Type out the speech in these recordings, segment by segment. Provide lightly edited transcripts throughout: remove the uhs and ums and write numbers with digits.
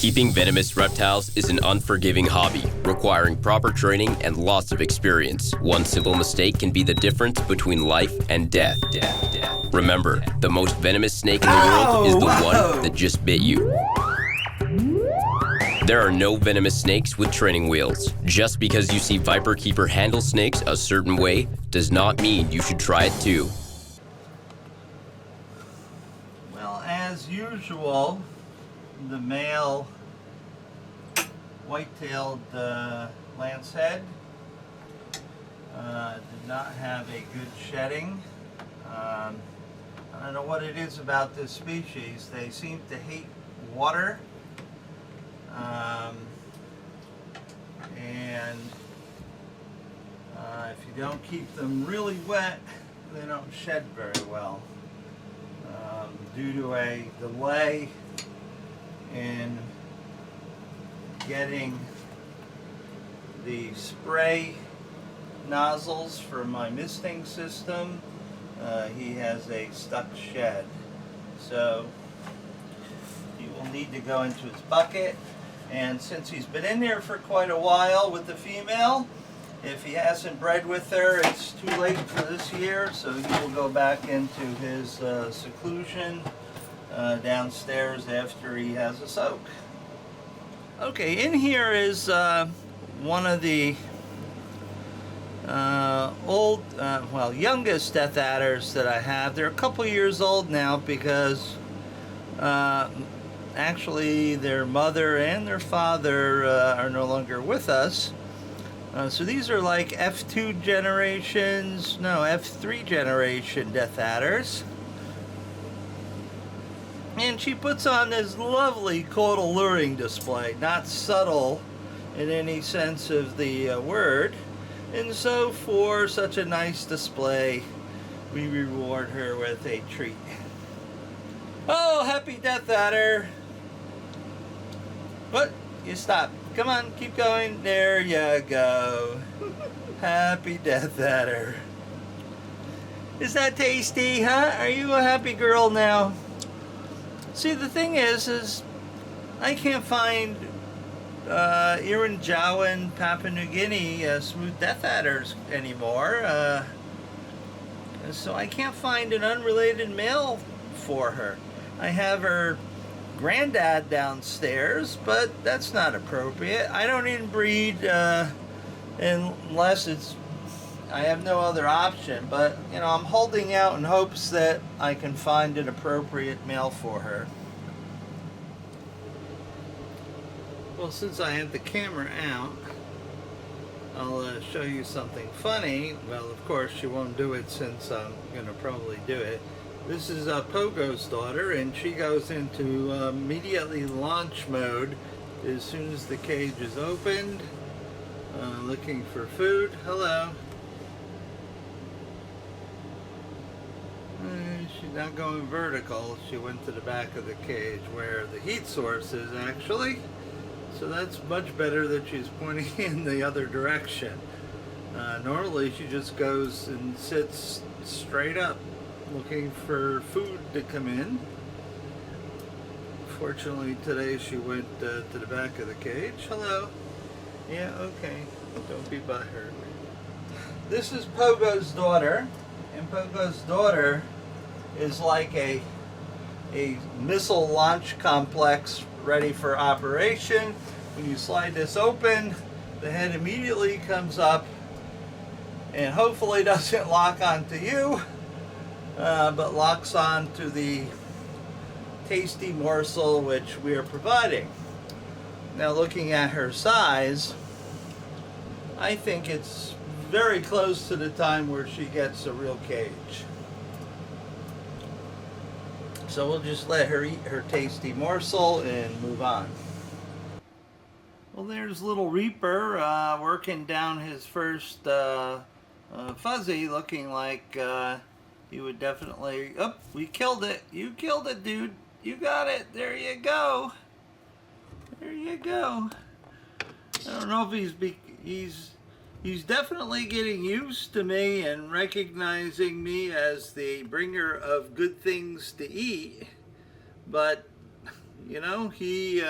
Keeping venomous reptiles is an unforgiving hobby, requiring proper training and lots of experience. One simple mistake can be the difference between life and death. Remember, the most venomous snake in the world is the one that just bit you. There are no venomous snakes with training wheels. Just because you see viperkeeper handle snakes a certain way does not mean you should try it too. Well, as usual, the male white-tailed lancehead did not have a good shedding. I don't know what it is about this species. They seem to hate water. And if you don't keep them really wet, they don't shed very well. Due to a delay in getting the spray nozzles for my misting system, he has a stuck shed. So he will need to go into his bucket, and since he's been in there for quite a while with the female, if he hasn't bred with her, it's too late for this year, so he will go back into his seclusion downstairs after he has a soak. Okay, in here is one of the youngest death adders that I have. They're a couple years old now because actually their mother and their father are no longer with us. So these are like F2 generations, no, F3 generation death adders. And she puts on this lovely caudal luring display, not subtle in any sense of the word. And so for such a nice display, we reward her with a treat. Oh, happy death adder! What? You stop. Come on, keep going. There you go. Happy death adder. Is that tasty, huh? Are you a happy girl now? See, the thing is I can't find Irian-Jhawan, Papua New Guinea smooth death adders anymore. So I can't find an unrelated male for her. I have her granddad downstairs, but that's not appropriate. I don't even breed unless I have no other option, but you know, I'm holding out in hopes that I can find an appropriate male for her. Well, since I have the camera out, I'll show you something funny. Well, of course she won't do it since I'm going to probably do it. This is Pogo's daughter, and she goes into immediately launch mode as soon as the cage is opened, looking for food. Hello. She's not going vertical. She went to the back of the cage where the heat source is actually. So that's much better that she's pointing in the other direction. Normally she just goes and sits straight up looking for food to come in. Fortunately today she went to the back of the cage. Hello. Yeah, okay. Don't be butthurt. This is Pogo's daughter, and Pogo's daughter is like a missile launch complex ready for operation. When you slide this open, the head immediately comes up and hopefully doesn't lock onto you, but locks onto the tasty morsel which we are providing. Now, looking at her size, I think it's very close to the time where she gets a real cage. So we'll just let her eat her tasty morsel and move on. Well, there's little Reaper working down his first fuzzy, looking like he would definitely... Oh, we killed it. You killed it, dude. You got it. There you go. There you go. I don't know if he's definitely getting used to me and recognizing me as the bringer of good things to eat. But, you know, he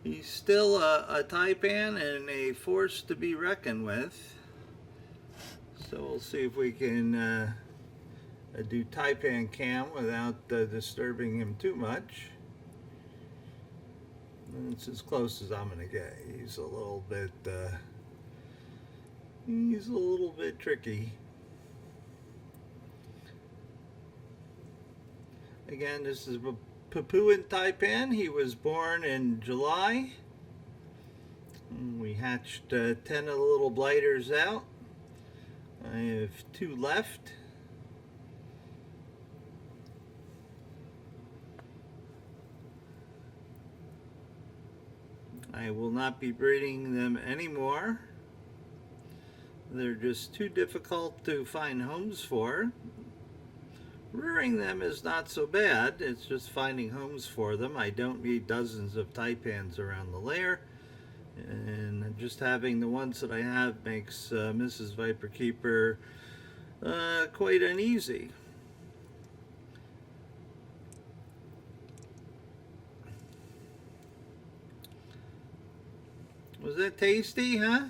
He's still a taipan and a force to be reckoned with. So we'll see if we can do taipan cam without disturbing him too much. And it's as close as I'm gonna get. He's a little bit tricky. Again, this is a Papuan taipan. He was born in July. We hatched 10 of the little blighters out. I have 2 left. I will not be breeding them anymore. They're just too difficult to find homes for. Rearing them is not so bad. It's just finding homes for them. I don't need dozens of taipans around the lair. And just having the ones that I have makes Mrs. Viperkeeper quite uneasy. Was that tasty, huh?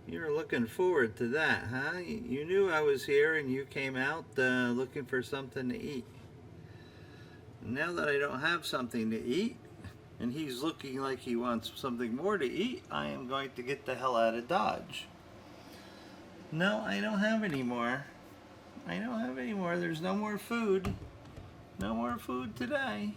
You were looking forward to that, huh? You knew I was here and you came out looking for something to eat. Now that I don't have something to eat, and he's looking like he wants something more to eat, I am going to get the hell out of Dodge. No, I don't have any more. I don't have any more. There's no more food. No more food today.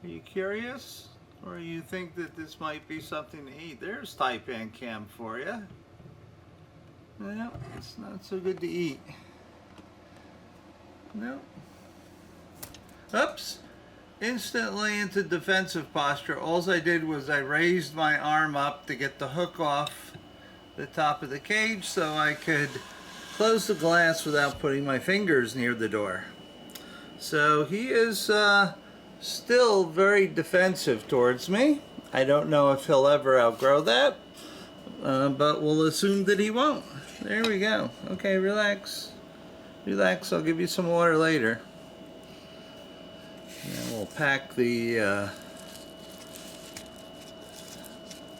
Are you curious? Or you think that this might be something to eat? There's taipan cam for you. No, it's not so good to eat. No. Oops. Instantly into defensive posture. All I did was I raised my arm up to get the hook off the top of the cage so I could close the glass without putting my fingers near the door. So he is still very defensive towards me. I don't know if he'll ever outgrow that, but we'll assume that he won't. There we go. Okay, relax. Relax, I'll give you some water later. And we'll pack the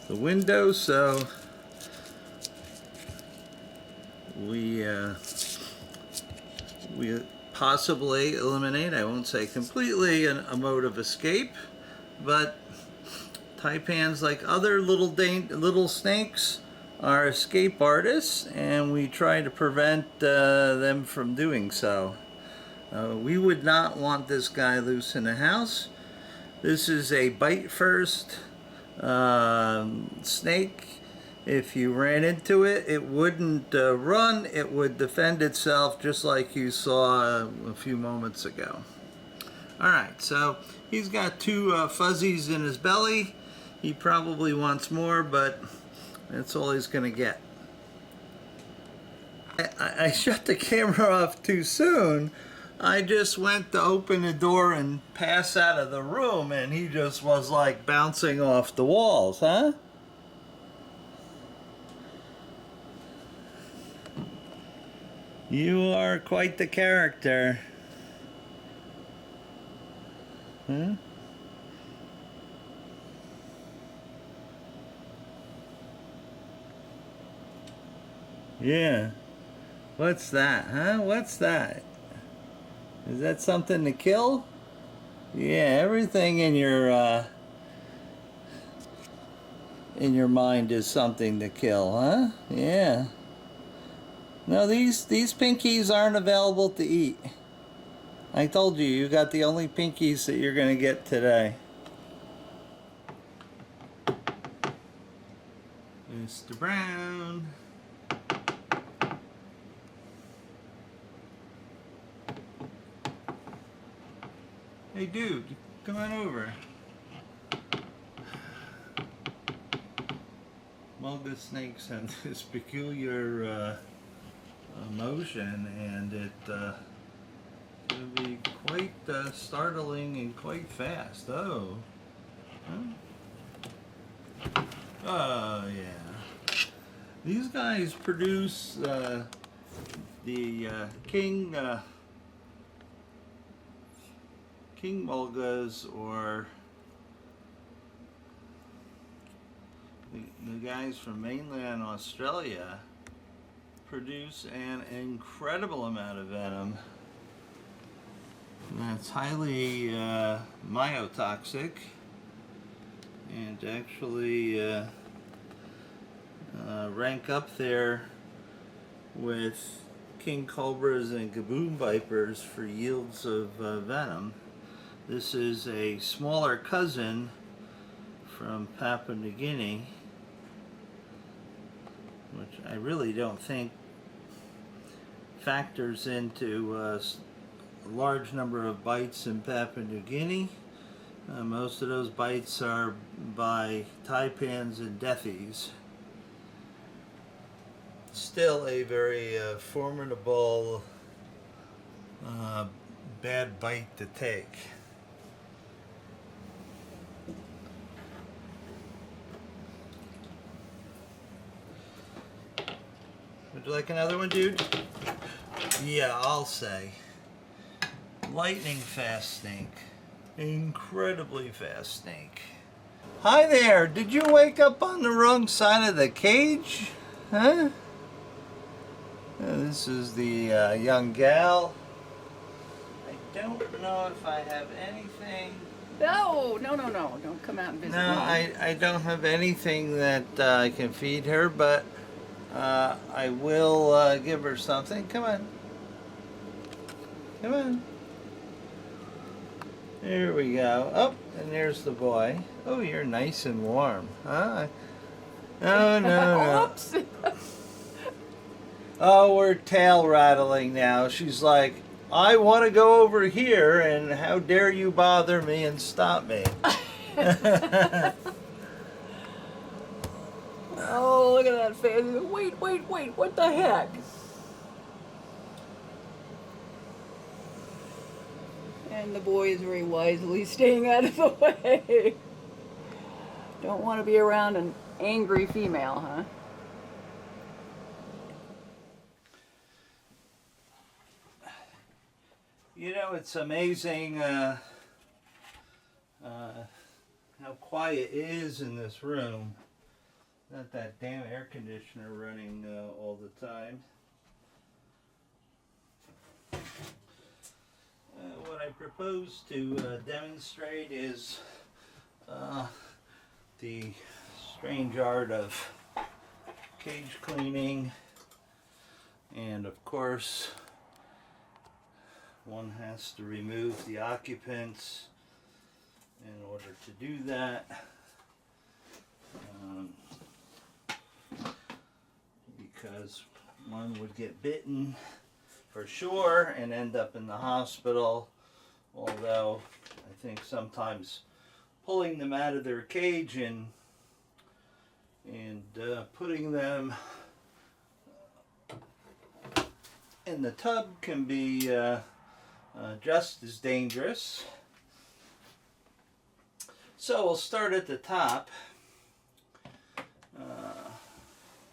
window so we possibly eliminate, I won't say completely, a mode of escape, but taipans, like other little snakes, are escape artists, and we try to prevent them from doing so. We would not want this guy loose in the house. This is a bite first snake. If you ran into it, it wouldn't run, it would defend itself just like you saw a few moments ago. Alright, so he's got 2 fuzzies in his belly. He probably wants more, but that's all he's going to get. I shut the camera off too soon. I just went to open the door and pass out of the room, and he just was like bouncing off the walls, huh? You are quite the character. Huh? Yeah. What's that, huh? What's that? Is that something to kill? Yeah, everything in your mind is something to kill, huh? Yeah. No, these pinkies aren't available to eat. I told you, you got the only pinkies that you're going to get today. Mr. Brown. Hey dude, come on over. Mulga snakes have this peculiar motion, and it can be quite startling and quite fast. Oh. Huh? Oh, yeah. These guys produce the king king mulgas, or the guys from mainland Australia produce an incredible amount of venom that's highly myotoxic and actually rank up there with king cobras and gaboon vipers for yields of venom. This is a smaller cousin from Papua New Guinea, which I really don't think factors into a large number of bites in Papua New Guinea. Most of those bites are by taipans and deathies. Still a very formidable bad bite to take. Would you like another one, dude? Yeah, I'll say. Lightning fast snake. Incredibly fast snake. Hi there, did you wake up on the wrong side of the cage? Huh? This is the young gal. I don't know if I have anything. No, don't come out and visit. No, I don't have anything that I can feed her, but I will give her something. Come on. Come on. There we go. Oh, and there's the boy. Oh, you're nice and warm, huh? Oh, no. Oops. Oh, we're tail rattling now. She's like, I want to go over here, and how dare you bother me and stop me? Oh, look at that face. Wait, what the heck? And the boy is very wisely staying out of the way. Don't want to be around an angry female, huh? You know, it's amazing how quiet it is in this room. Not that damn air conditioner running all the time. What I propose to demonstrate is the strange art of cage cleaning, and of course one has to remove the occupants in order to do that, because one would get bitten for sure and end up in the hospital, although I think sometimes pulling them out of their cage and putting them in the tub can be just as dangerous. So we'll start at the top.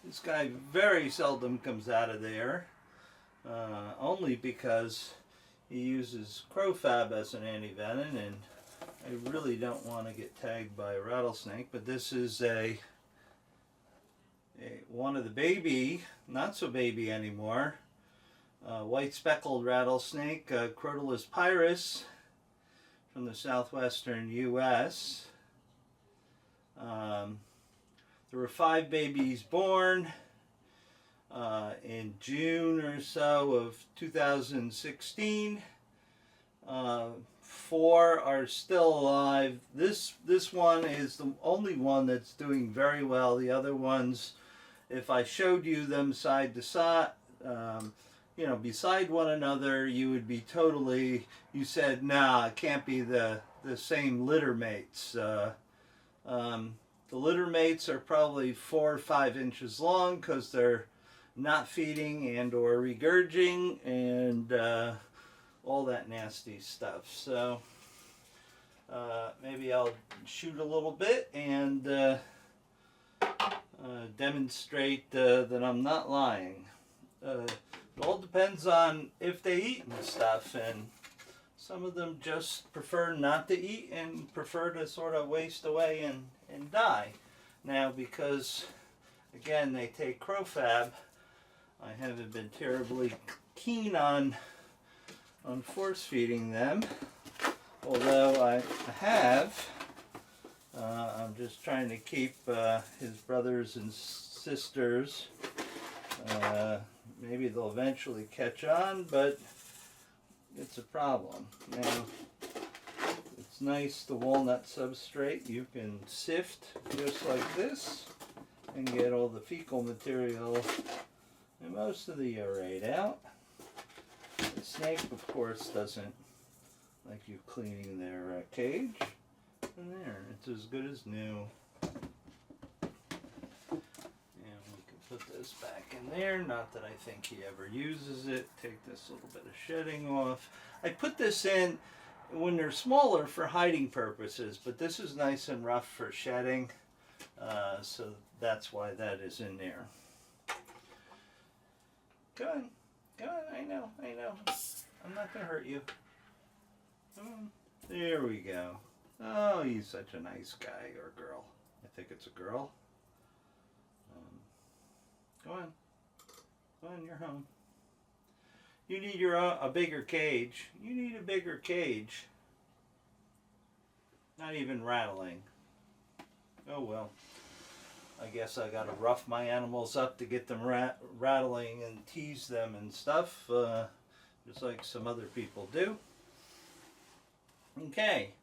This guy very seldom comes out of there, only because he uses crowfab as an antivenom, and I really don't want to get tagged by a rattlesnake. But this is one of the baby, not so baby anymore, white speckled rattlesnake, Crotalus pyrrhus, from the southwestern U.S. There were 5 babies born in June or so of 2016. 4 are still alive. This one is the only one that's doing very well. The other ones, if I showed you them side to side, beside one another, you would be totally, you said, nah, it can't be the same litter mates. The litter mates are probably 4 or 5 inches long because they're not feeding and or regurging and all that nasty stuff. So maybe I'll shoot a little bit and demonstrate that I'm not lying. It all depends on if they eat and stuff, and some of them just prefer not to eat and prefer to sort of waste away and die. Now, because, again, they take crowfab, I haven't been terribly keen on force feeding them, although I have. I'm just trying to keep his brothers and sisters. Maybe they'll eventually catch on, but it's a problem. Now, it's nice, the walnut substrate. You can sift just like this and get all the fecal material and most of the urate out. The snake, of course, doesn't like you cleaning their cage. And there, it's as good as new. And we can put this back in there. Not that I think he ever uses it. Take this little bit of shedding off. I put this in when they're smaller for hiding purposes, but this is nice and rough for shedding. So that's why that is in there. Go on. Go on. I know. I'm not going to hurt you. There we go. Oh, he's such a nice guy or girl. I think it's a girl. Go on. Go on, you're home. You need a bigger cage. You need a bigger cage. Not even rattling. Oh well. I guess I gotta rough my animals up to get them rattling and tease them and stuff, just like some other people do. Okay.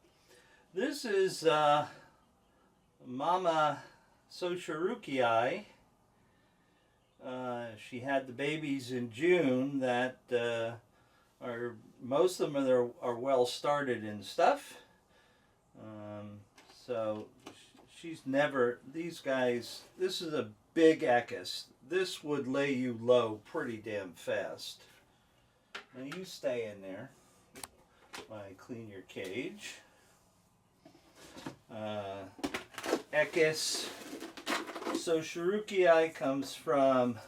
This is Mama Sochirukii. She had the babies in June that most of them are well started and stuff. So she's never, these guys, this is a big Equus. This would lay you low pretty damn fast. Now you stay in there while I clean your cage. Equus Sochirukii comes from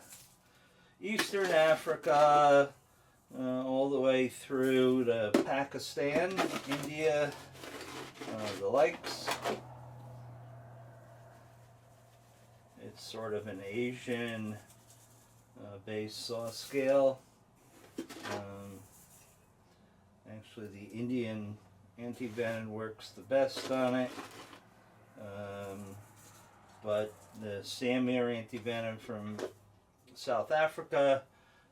Eastern Africa all the way through to Pakistan, India, the likes. It's sort of an Asian based saw scale. Actually, the Indian anti-venom works the best on it, but the Samir anti-venom from South Africa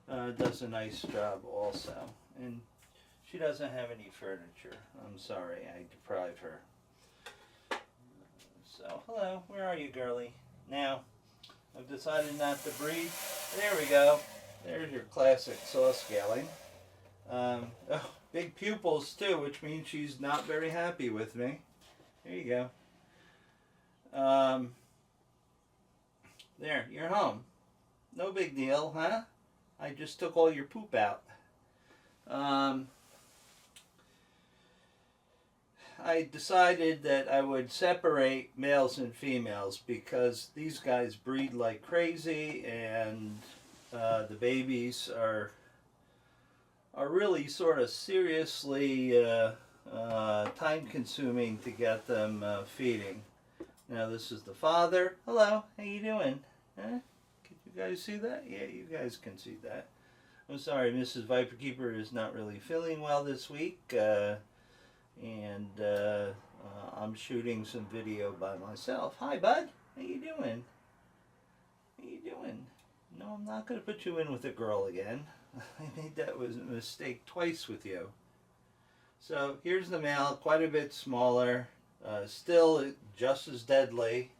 does a nice job also. And she doesn't have any furniture. I'm sorry, I deprive her. So, hello, where are you, girlie? Now, I've decided not to breed. There we go. There's your classic saw scaling. Oh, big pupils too, which means she's not very happy with me. There you go. There, you're home. No big deal, huh? I just took all your poop out. I decided that I would separate males and females because these guys breed like crazy, and the babies are really sort of seriously time consuming to get them feeding. Now this is the father. Hello, how you doing? Huh? Can you guys see that? Yeah, you guys can see that. I'm sorry, Mrs. Viperkeeper is not really feeling well this week, and I'm shooting some video by myself. Hi, bud. How you doing? How you doing? No, I'm not going to put you in with a girl again. I made that was a mistake twice with you. So here's the male, quite a bit smaller, still just as deadly.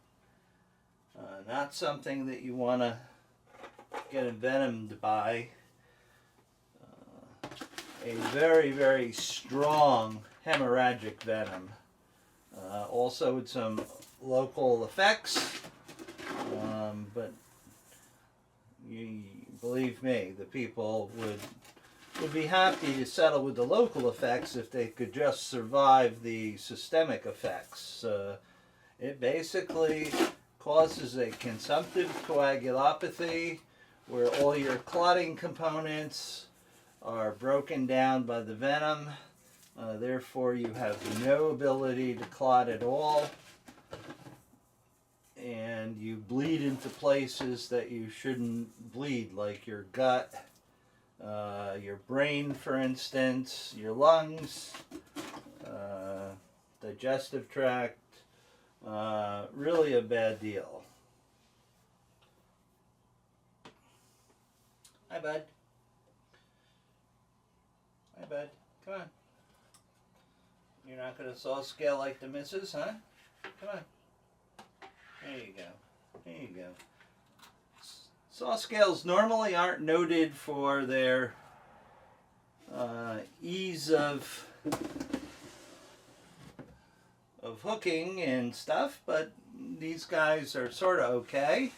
Not something that you want to get envenomed by. A very, very strong hemorrhagic venom. Also with some local effects, but you believe me, the people would be happy to settle with the local effects if they could just survive the systemic effects. It basically causes a consumptive coagulopathy where all your clotting components are broken down by the venom, Therefore, you have no ability to clot at all. And you bleed into places that you shouldn't bleed, like your gut, your brain, for instance, your lungs, digestive tract. Really a bad deal. Hi, bud. Hi, bud. Come on. You're not going to saw scale like the missus, huh? Come on. There you go. There you go. Saw scales normally aren't noted for their ease of hooking and stuff, but these guys are sort of okay.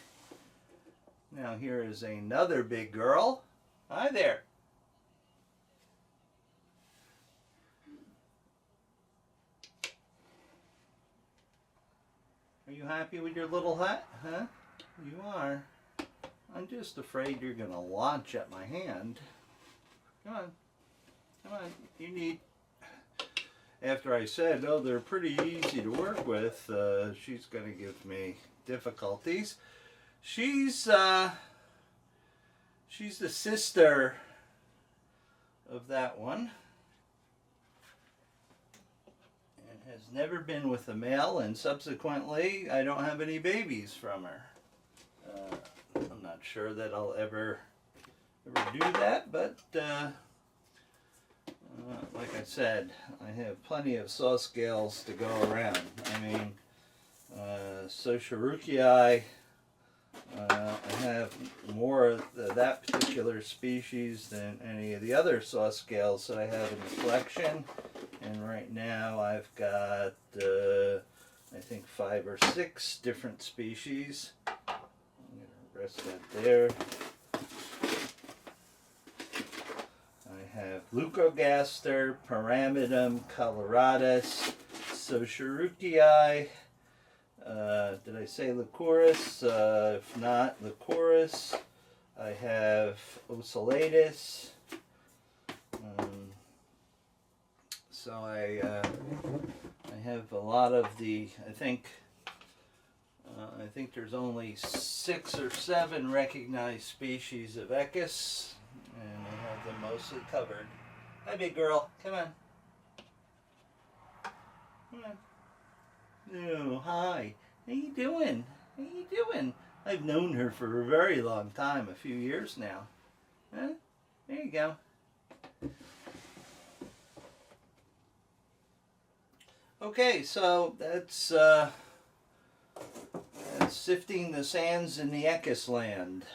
Now here is another big girl. Hi there. Are you happy with your little hut, huh? You are. I'm just afraid you're going to launch at my hand. Come on. Come on. You need... After I said, oh, they're pretty easy to work with, she's going to give me difficulties. She's the sister of that one. And has never been with a male, and subsequently, I don't have any babies from her. I'm not sure that I'll ever do that, but like I said, I have plenty of saw scales to go around. I mean, Soschirukii, I have more of that particular species than any of the other saw scales that I have in the collection. And right now I've got, I think, 5 or 6 different species. I'm going to rest that there. I have Leucogaster, Pyramidum, coloratus, Soschirukii. Did I say Leucorus? If not, Leucorus. I have Ocellatus. So I have a lot of the, I think there's only 6 or 7 recognized species of Echis, and I have them mostly covered. Hi, big girl. Come on. Come on. Oh, hi. How you doing? How you doing? I've known her for a very long time, a few years now. Huh? There you go. Okay, so that's sifting the sands in the Echis land.